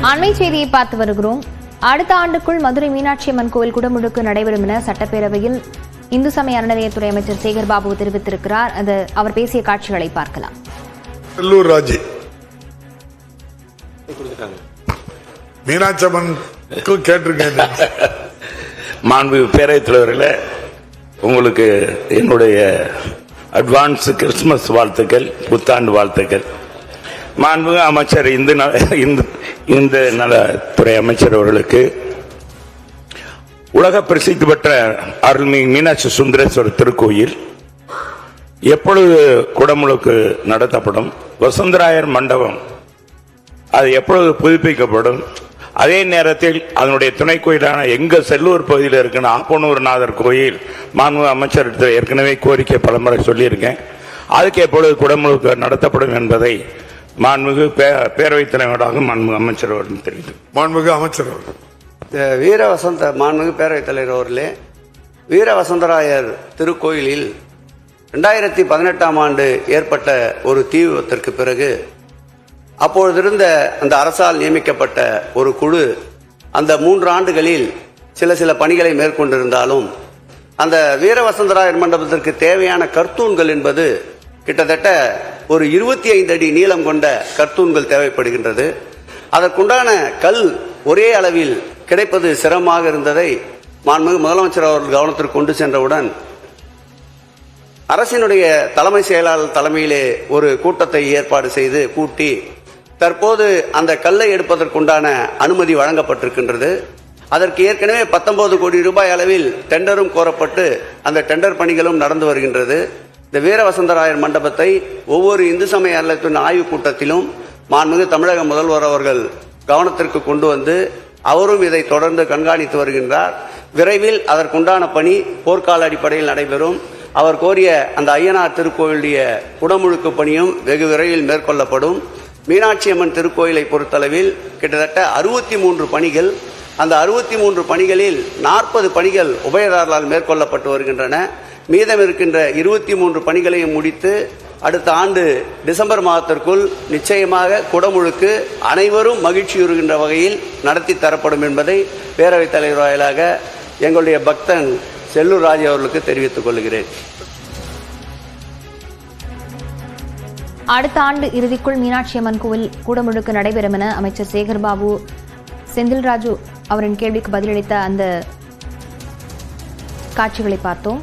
அண்மை செய்தியை பார்த்து வருகிறோம். அடுத்த ஆண்டுக்குள் மதுரை மீனாட்சி அம்மன் கோவில் குடமுழுக்கு நடைபெறும் என சட்டப்பேரவையில் இந்து சமய அறநிலையத்துறை அமைச்சர் சேகர் பாபு தெரிவித்திருக்கிறார். அவர் பேசிய காட்சிகளை பார்க்கலாம். செல்லூர் ராஜி மீனாட்சி அம்மன் கேட்டிருக்கேன். மாண்பு பேரவைத் தலைவர்களே, உங்களுக்கு என்னுடைய அட்வான்ஸ் கிறிஸ்துமஸ் வாழ்த்துக்கள், புத்தாண்டு வாழ்த்துக்கள். மாண்பு அமைச்சர் இந்து நலத்துறை அமைச்சர் அவர்களுக்கு உலக பிரசித்தி பெற்ற அருள்மிகு மீனாட்சி சுந்தரேஸ்வரர் திருக்கோயில் எப்பொழுது குடமுழுக்கு நடத்தப்படும், வசுந்தராயர் மண்டபம் அது எப்பொழுது புதுப்பிக்கப்படும், அதே நேரத்தில் அதனுடைய துணை கோயிலான எங்க செல்லூர் பகுதியில் இருக்கிற ஆப்பனூர்நாதர் கோயில் மாண்பு அமைச்சர் ஏற்கனவே கோரிக்கை பலமுறை சொல்லியிருக்கேன். அதுக்கு எப்பொழுது குடமுழுக்கு நடத்தப்படும் என்பதை மாண்புமிகு பேரவைத் தலைவராக மாண்புமிகு அமைச்சர் அவர்கள் தெரிவித்தார். மாண்புமிகு அமைச்சர் அவர்கள். மாண்புமிகு பேரவைத் தலைவர் அவர்களே, வீரவசந்தராயர் திருக்கோயிலில் 2018ஆம் ஆண்டு ஏற்பட்ட ஒரு தீ விபத்திற்கு பிறகு அப்பொழுதிருந்த அந்த அரசால் நியமிக்கப்பட்ட ஒரு குழு அந்த 3 ஆண்டுகளில் சில பணிகளை மேற்கொண்டிருந்தாலும் அந்த வீரவசந்தராயர் மண்டபத்திற்கு தேவையான கர்த்தூன்கள் என்பது கிட்டத்தட்ட ஒரு 25 அடி நீளம் கொண்ட கர்த்தூன்கள் தேவைப்படுகின்றது. அதற்குண்டான கல் ஒரே அளவில் கிடைப்பது சிரமமாக இருந்ததை மாண்புமிகு முதலமைச்சர் அவர்கள் கவனத்திற்கு கொண்டு சென்றவுடன் அரசினுடைய தலைமை செயலாளர் தலைமையிலே ஒரு கூட்டத்தை ஏற்பாடு செய்து கூட்டி தற்போது அந்த கல்லை எடுப்பதற்குண்டான அனுமதி வழங்கப்பட்டிருக்கின்றது. அதற்கு ஏற்கனவே 19 கோடி ரூபாய் அளவில் டெண்டரும் கோரப்பட்டு அந்த டெண்டர் பணிகளும் நடந்து வருகின்றது. இந்த வீரவசந்தராயர் மண்டபத்தை ஒவ்வொரு இந்து சமய அறநிலையத்தின் ஆய்வுக் கூட்டத்திலும் மாண்புமிகு தமிழக முதல்வர் அவர்கள் கவனத்திற்கு கொண்டு வந்து அவரும் இதை தொடர்ந்து கண்காணித்து வருகின்றார். விரைவில் அதற்குண்டான பணி போர்க்கால அடிப்படையில் நடைபெறும். அவர் கோரிய அந்த ஐயனார் திருக்கோயிலுடைய குடமுழுக்கு பணியும் வெகு விரைவில் மேற்கொள்ளப்படும். மீனாட்சி அம்மன் திருக்கோயிலை பொறுத்தளவில் கிட்டத்தட்ட 63 பணிகள், அந்த 63 பணிகளில் 40 பணிகள் உபயதாரர்களால் மேற்கொள்ளப்பட்டு வருகின்றன. மீதம் இருக்கின்ற 23 பணிகளையும் முடித்து அடுத்த ஆண்டு டிசம்பர் மாதத்திற்குள் நிச்சயமாக குடமுழுக்கு அனைவரும் மகிழ்ச்சியுறுகின்ற வகையில் நடத்தி தரப்படும் என்பதை பேரவைத் தலைவர் வாயிலாக எங்களுடைய பக்தன் செல்லூர் ராஜ் அவர்களுக்கு தெரிவித்துக் கொள்கிறேன். அடுத்த ஆண்டு இறுதிக்குள் மீனாட்சி அம்மன் கோவில் குடமுழுக்கு நடைபெறும் என அமைச்சர் சேகர் பாபு செந்தில்ராஜு அவரின் கேள்விக்கு பதிலளித்த அந்த காட்சிகளை பார்த்தோம்.